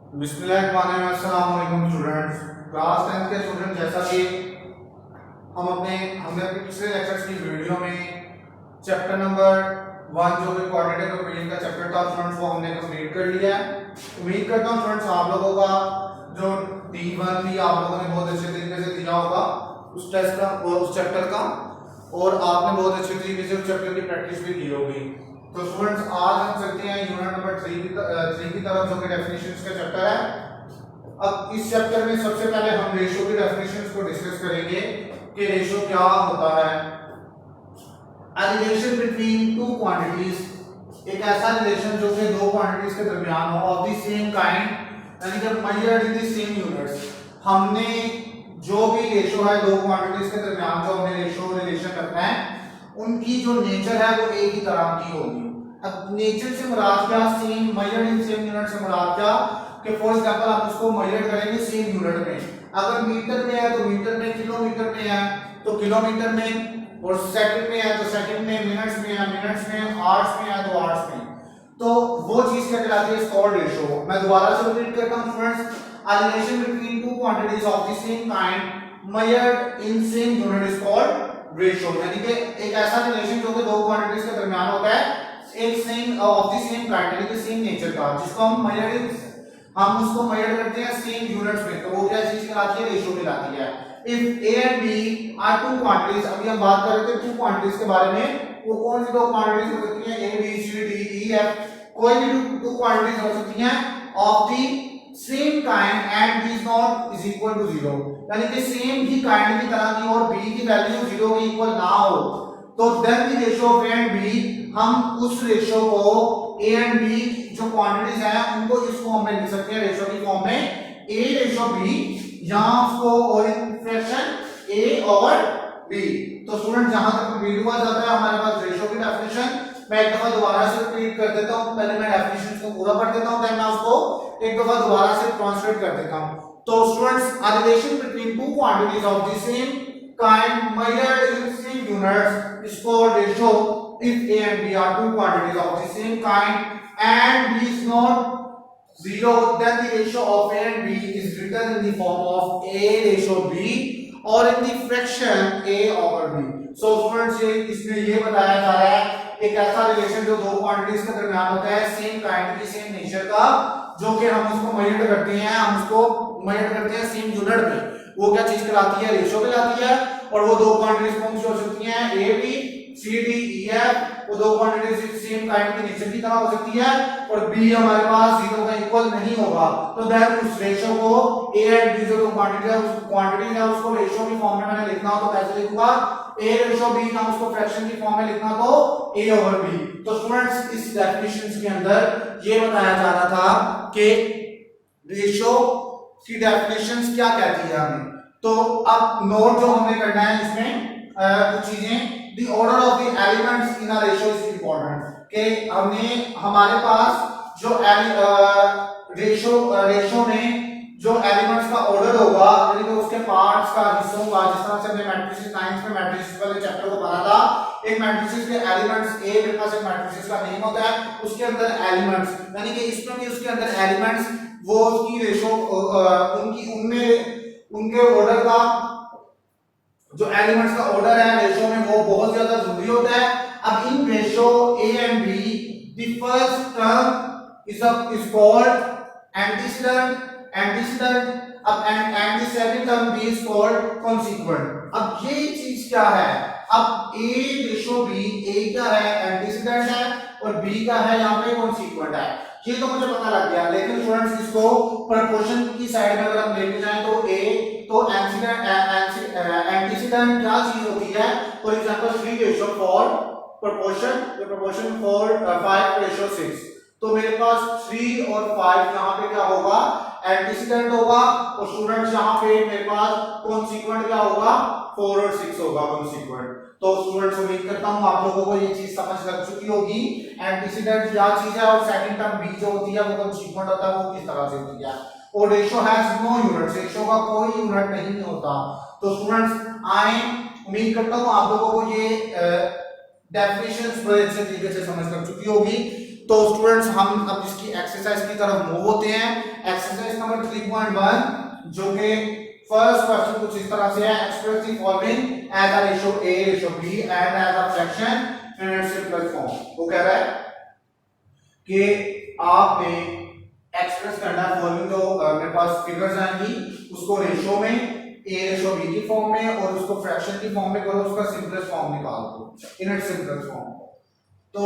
अस्सलामुअलैकुम students. Class 10th के student, जैसा कि हमने अपने पिछले लेक्चर्स की वीडियो में चैप्टर नंबर 1 जो कि क्वाड्रेटिक इक्वेशन का चैप्टर था स्टूडेंट्स, वो हमने कंप्लीट कर लिया है। उम्मीद करता हूँ स्टूडेंट्स आप लोगों का जो D1 भी आप लोगों ने बहुत अच्छे तरीके से दिया होगा उस टेस्ट का और उस चैप्टर का, और आपने बहुत अच्छे तरीके से उस चैप्टर की प्रैक्टिस भी की होगी। तो स्टूडेंट्स आज हम चलते हैं यूनिट नंबर 3 की तरफ, जो कि डेफिनेशंस का चैप्टर है। अब इस चैप्टर में सबसे पहले हम रेशियो की डेफिनेशंस को डिस्कस करेंगे कि रेशियो क्या होता है। अ रिलेशन बिटवीन टू क्वांटिटीज, एक ऐसा रिलेशन जो कि दो क्वांटिटीज के दरमियान हो, ऑफ द सेम काइंड, यानी कि measured in the same units. हमने जो भी रेशियो है दो क्वांटिटीज के दरमियान, जो हमने रेशियो रिलेशन रखना है, उनकी जो नेचर है वो एक ही तरह की होगी। अब नेचर से मुराद क्या, same, measured in same unit से मुराद क्या कि फॉर एग्जांपल आप उसको मेजर करेंगे सेम यूनिट में। अगर मीटर में है तो मीटर में, किलोमीटर में है तो किलोमीटर में, और सेकंड में है तो सेकंड में, मिनट्स में है मिनट्स में, आवर्स में है तो आवर्स में। तो वो चीज क्या कहलाती है, कॉल्ड रेशियो। मैं दोबारा से रिपीट करता हूं students, a relation between two quantities of the same kind measured in same unit is called ratio. यानी कि एक ऐसा रिलेशन जो कि दो क्वांटिटीज के दरमियान होता है, एक same of the same kind, यानी कि सेम नेचर का, जिसको हम उसको मेजर करते हैं सेम यूनिट्स में, तो वो क्या चीज कहलाती है, रेशियो कहलाती है। If a and b are two quantities, अभी हम बात कर रहे थे टू क्वांटिटीज के बारे में, वो कौन सी दो क्वांटिटीज हो सकती हैं, a b c d e f, कोई भी टू क्वांटिटीज हो सकती हैं of the same kind and b is not is equal to 0, यानी कि सेम ही काइंड की तरह की और बी की वैल्यू 0 के इक्वल ना हो, तो then the ratio of a and b, हम उस रेशियो को ए एंड बी जो क्वांटिटीज हैं उनको इस फॉर्म में लिख सकते हैं, रेशियो की फॉर्म में, ए रेशियो बी, यहां उसको और in fraction a over b. तो स्टूडेंट जहां तक वीडियो आ जाता है हमारे पास रेशियो की डेफिनेशन, मैं एक दफा दोबारा से रिपीट कर देता हूं, पहले मैं डेफिनेशन को पूरा पढ़ देता हूं, फिर मैं उसको एक दफा दोबारा से ट्रांसलेट कर देता हूं। तो students, a relation between two quantities of the same kind measured in same units is called ratio. If a and b are two quantities of the same kind and b is not 0, then the ratio of a and b is written in the form of a ratio b or in the fraction a over b. So students, ये इसमें ये बताया जा रहा है एक ऐसा relation जो दो क्वांटिटीज के दरमियान होता है, सेम काइंड की, सेम नेचर का, जो कि हम उसको मेजर करते हैं, हम उसको मेजर करते हैं सेम यूनिट में, वो क्या चीज कहलाती है, रेशियो कहलाती है। और वो दो क्वांटिटीज कौन सी हो सकती हैं, a b c d e f, वो दो क्वांटिटीज सेम काइंड की नेचर की तरह हो सकती है, और बी हमारे पास 0 का इक्वल नहीं होगा, तो देन उस रेशियो को ए एंड बी जो दो क्वांटिटी है, उस क्वांटिटी है उसको रेशियो की फॉर्म में मैंने लिखना हो तो कैसे लिखूंगा, ए रेशियो बी ना उसको फ्रैक्शन की फॉर्म में लिखना तो ए ओवर बी। तो स्टूडेंट्स, इस डेफिनेशंस के अंदर ये बताया जा रहा था कि रेशियो की डेफिनेशंस क्या कहती है हमें। तो अब नोट जो हमने करना है इसमें कुछ चीजें, the order of the elements in a ratio is important, कि हमने हमारे पास जो रेशियो में जो एलिमेंट्स का ऑर्डर होगा, यानी कि उसके पार्ट्स का, हिस्सों का, जिस तरह से हमने मैट्रिसेस 9th में मैट्रिसेस वाले चैप्टर को पढ़ा था, एक मैट्रिसेस के एलिमेंट्स, ए मेरे पास एक मैट्रिसेस का नेम होता है, उसके अंदर एलिमेंट्स, यानी कि इसमें भी उसके अंदर एलिमेंट्स, वो उसकी रेशियो उनकी उनमें उनके ऑर्डर का, जो एलिमेंट्स का ऑर्डर है रेशियो में, वो बहुत ज्यादा जरूरी होता है। अब in ratio a and b, the first term is called antecedent, अब and the second term b is called consequent. अब ये चीज क्या है, अब ए रेशियो बी, ए क्या है, एंटीसीडेंट है, और बी का है यहाँ पे कॉन्सिक्वेंट है, ये तो मुझे पता लग गया। लेकिन स्टूडेंट्स, इसको प्रोपोर्शन की साइड में अगर हम लेके जाएं तो ए, तो एंटीसीडेंट क्या चीज होती है, for example 3 ratio 4 proportion, the proportion 4 5 ratio 6, तो मेरे पास 3 और 5 यहाँ पे क्या होगा, एंटीसीडेंट होगा, और स्टूडेंट्स यहाँ पे मेरे पास कॉन्सिक्वेंट क्या होगा, 4 और 6 होगा कॉन्सिक्वेंट। तो स्टूडेंट्स, उम्मीद करता हूँ आप लोगों को ये चीज समझ लग चुकी होगी, एंटीसीडेंट क्या चीज है, और सेकंड टर्म बी जो होती है वो कॉन्सिक्वेंट होता है, वो किस तरह से होती है। और ratio has no units, ratio का कोई यूनिट नहीं होता। तो स्टूडेंट्स, आई उम्मीद करता हूँ आप लोगों को ये डेफिनेशंस बड़े अच्छे तरीके से समझ लग चुकी होगी। तो स्टूडेंट्स हम अब इसकी एक्सरसाइज की तरफ मूव होते हैं। एक्सरसाइज नंबर 3.1 जो कि फर्स्ट क्वेश्चन कुछ इस तरह से है, express the following as a ratio a ratio b and as a fraction in its simplest form. वो कह रहा है कि आपने एक्सप्रेस करना है फॉलोइंग जो मेरे पास फिगर्स आएंगी उसको रेशियो में a रेशियो b की फॉर्म में और उसको फ्रैक्शन की फॉर्म में करो, उसका सिंपलेस्ट फॉर्म निकाल दो इन इट्स सिंपलेस्ट फॉर्म। तो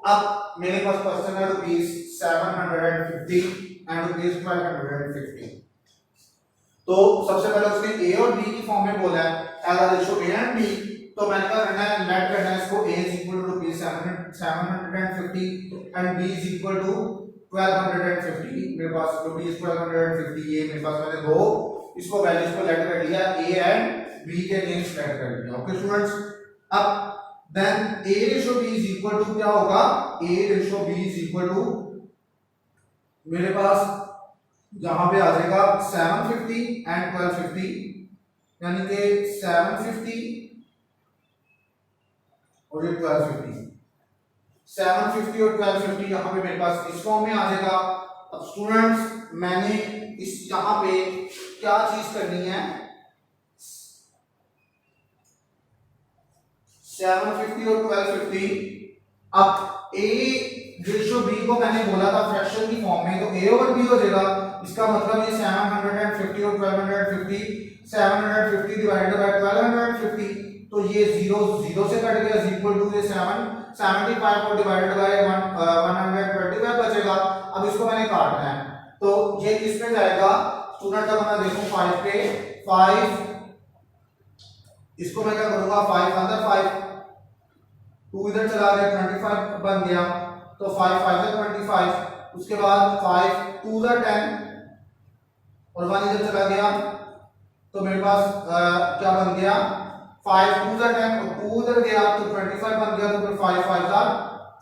अब मेरे पास क्वेश्चन है रुपीज 750 एंड रुपीज 1250। तो सबसे पहले उसने a और b की फॉर्म में बोला है as a ratio a and b, तो मैंने कहा करना है लेट करना है इसको a is equal to rupees 750 and b is equal to 1250। मेरे पास रुपीज 1250 ये मेरे पास मैंने दो इसको वैल्यूज को लेट कर लिया, a एंड b के अगेंस्ट लेट कर लिया। ओके स्टूडेंट्स, अब then a ratio b is equal to क्या होगा, a ratio b is equal to मेरे पास यहां पे आ जाएगा 750 एंड 1250, यानी कि 750 और ये 1250, 750 और 1250 यहां पे मेरे पास इस फॉर्म में आ जाएगा। अब स्टूडेंट्स मैंने इस यहां पे क्या चीज करनी है, 750 और 1250। अब a रेशियो b को मैंने बोला था फ्रैक्शन की फॉर्म में, तो a ओवर b हो जाएगा। इसका मतलब ये 750 और 1250, 750 डिवाइडेड बाय 1250, तो ये 0 से कट गया, इज इक्वल टू ये 75 को डिवाइडेड बाय 125 बचेगा। अब इसको मैंने काटना है, तो ये किस पे जाएगा स्टूडेंट, अगर मैं देखूं 5 पे, 5 इसको मैं क्या करूंगा 5 अंदर 5, 2 इधर चला गया 25 बन गया, तो 5 5 से 25, उसके बाद 5 2 से 10 और 1 इधर चला गया, तो मेरे पास क्या बन गया 5 2 से 10 और 2 इधर गया तो 25 बन गया, तो फिर 5 5 का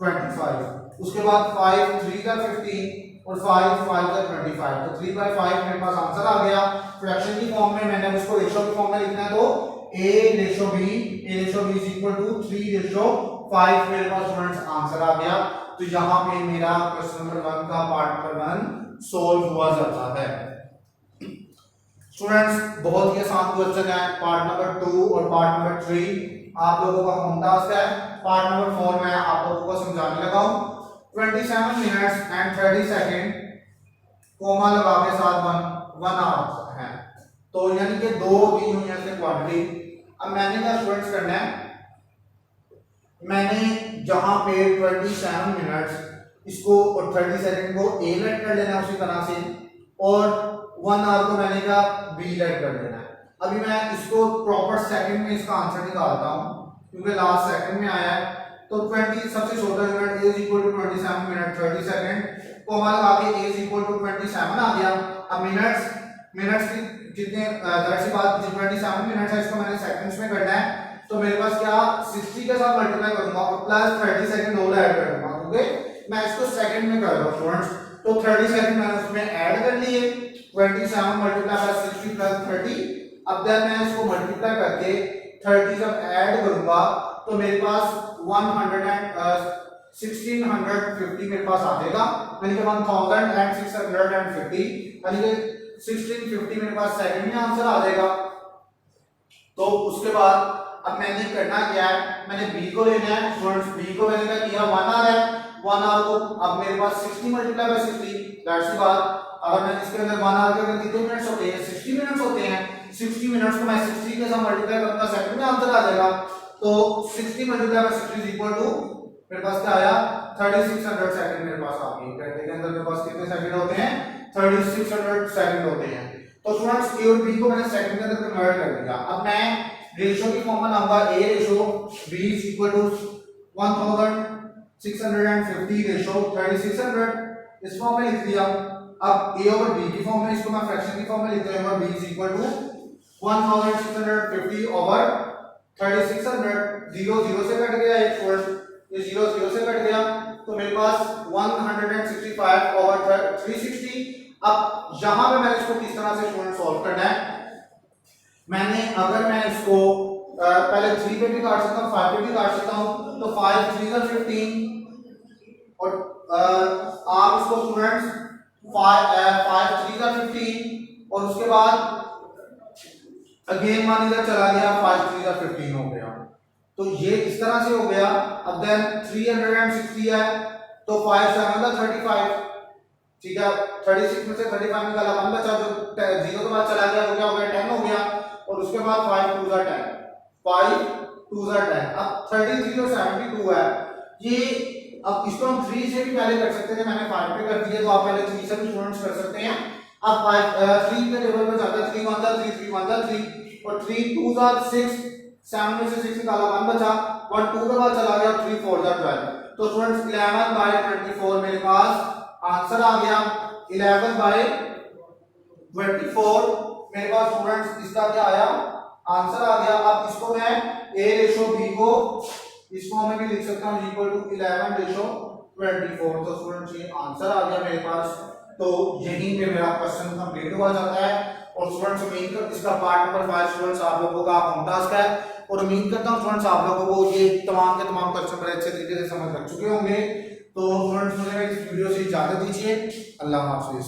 25, उसके बाद 5 3 का 15 और 5 5 का 25, तो 3/5 मेरे पास आंसर आ गया। फ्रैक्शन की फॉर्म में मैंने उसको रेशियो की फॉर्म में लिखना है, तो a ratio b is equal to 3/5 मेरे पास स्टूडेंट्स आंसर आ गया। तो यहाँ पे मेरा क्वेश्चन नंबर 1 का पार्ट नंबर 1 सोल्व हुआ जाता है। स्टूडेंट्स बहुत ही आसान क्वेश्चन है। पार्ट नंबर 2 और पार्ट नंबर 3 आप लोगों का होम टास्क है। पार्ट नंबर 4 में आप लोगों को समझाने लगा हूं। 27 मिनट्स एंड 30 सेकंड कोमा लगा के साथ 1 आवर है, तो यानी कि 2 दी हुई है क्वांटिटी। अब मैंने क्या स्टूडेंट्स करना है, मैंने जहां पे 27 मिनट्स इसको और 30 सेकंड को a लेट कर लेना उसी तरह से, और 1 आवर को मैंने क्या b लेट कर लेना है। अभी मैं इसको प्रॉपर सेकंड में इसका आंसर निकालता हूं क्योंकि लास्ट सेकंड में आया है। तो 20 सबसे छोटा unit a is equal to 27 minute 30 second comma लगा के a इज इक्वल टू 27 आ गया। अब मिनट्स की जितने दैट सी बात 27 मिनट्स है, इसको मैंने सेकंड्स में करना है, तो मेरे पास क्या 60 के साथ मल्टीप्लाई करूंगा और प्लस 30 सेकंड और ऐड कर दूंगा क्योंकि मैं इसको सेकंड में कर रहा हूं स्टूडेंट्स। तो 30 सेकंड मैंने उसमें ऐड कर लिए, 27 मल्टीप्लाई बाय 60 प्लस 30। अब देन मैं इसको मल्टीप्लाई करके 30 जब ऐड करूंगा तो मेरे पास 1650 मेरे पास आ जाएगा, यानी कि 1650, यानी कि 1650 मेरे पास सेकंड में आंसर आ जाएगा। तो उसके बाद अब मैंने करना क्या है, मैंने b को लेना है स्टूडेंट्स। b को मैंने क्या किया 1 आवर है, 1 आवर को अब मेरे पास 60 मल्टीप्लाई बाय 60 दैट्स द बात। अगर मैं इसके अंदर 1 आवर के अंदर कितने मिनट्स होते हैं 60 मिनट्स होते हैं, 60 मिनट्स को मैं 60 के साथ मल्टीप्लाई करूंगा सेकंड में आंसर आ जाएगा। तो 60 multiply by 60 is equal to मेरे पास क्या आया 3600 सेकंड मेरे पास आ गई। कहते के अंदर मेरे पास कितने सेकंड होते हैं 3600 सेकंड होते हैं। तो स्टूडेंट्स a और b को मैंने सेकंड के अंदर कन्वर्ट कर दिया। अब मैं रेशियो की फॉर्म बनाऊंगा, a ratio b is equal to 1650 ratio 3600 इस फॉर्म में लिख दिया। अब a ओवर b की फॉर्म में, इसको मैं फ्रैक्शन की फॉर्म में लिखता हूं, b is equal to 1650 over 3600, 0 0 से कट गया, एक फोल्ड ये 0 0 से कट गया, तो मेरे पास 165 ओवर 360। अब यहां पे मैंने इसको किस तरह से स्टूडेंट सॉल्व करना है, मैंने अगर मैं इसको पहले 3 पे भी काट सकता हूं 5 पे भी काट सकता हूं, तो 5 3 15 और आप इसको स्टूडेंट्स 5 3 का 15 और उसके बाद अगेन मान इधर चला गया 5 3 का 15 हो गया। तो ये इस तरह से हो गया। अब देन 360 है तो 5 7 का 35, ठीक है। 36 में से 35 निकाला 1 बचा, जो 0 के बाद चला गया वो क्या हो गया 10 हो गया। और उसके बाद 5 2 का 10, 5 2 का 10। अब 33 और 72 है ये, अब इसको हम 3 से भी पहले कर सकते थे, मैंने 5 पे कर दिया, तो आप पहले 3 से भी स्टूडेंट्स कर सकते हैं। अब 3 के टेबल में जाता है 3 1 था 3 3 1 था 3 और 3 2 था 6, 7 में से 6 निकाला 1 बचा, 1 2 के बाद चला गया 3 4 था 12। तो स्टूडेंट्स 11 बाय 24 मेरे पास आंसर आ गया। 11 बाय 24 मेरे पास स्टूडेंट्स इसका क्या आया आंसर आ गया। अब इसको मैं a रेशो b को इस फॉर्म में भी लिख सकता हूं इक्वल टू 11 रेशो 24। तो स्टूडेंट्स ये आंसर आ गया मेरे पास। तो यहीं पे मेरा क्वेश्चन कंप्लीट हुआ जाता है। और स्टूडेंट्स उम्मीद कर इसका पार्ट नंबर 5 स्टूडेंट्स आप लोगों का होम टास्क है और उम्मीद करता हूं स्टूडेंट्स आप लोगों को ये तमाम के तमाम क्वेश्चन बड़े अच्छे तरीके से समझ लग चुके होंगे। तो स्टूडेंट्स मुझे इस वीडियो से इजाजत दीजिए। अल्लाह हाफिज।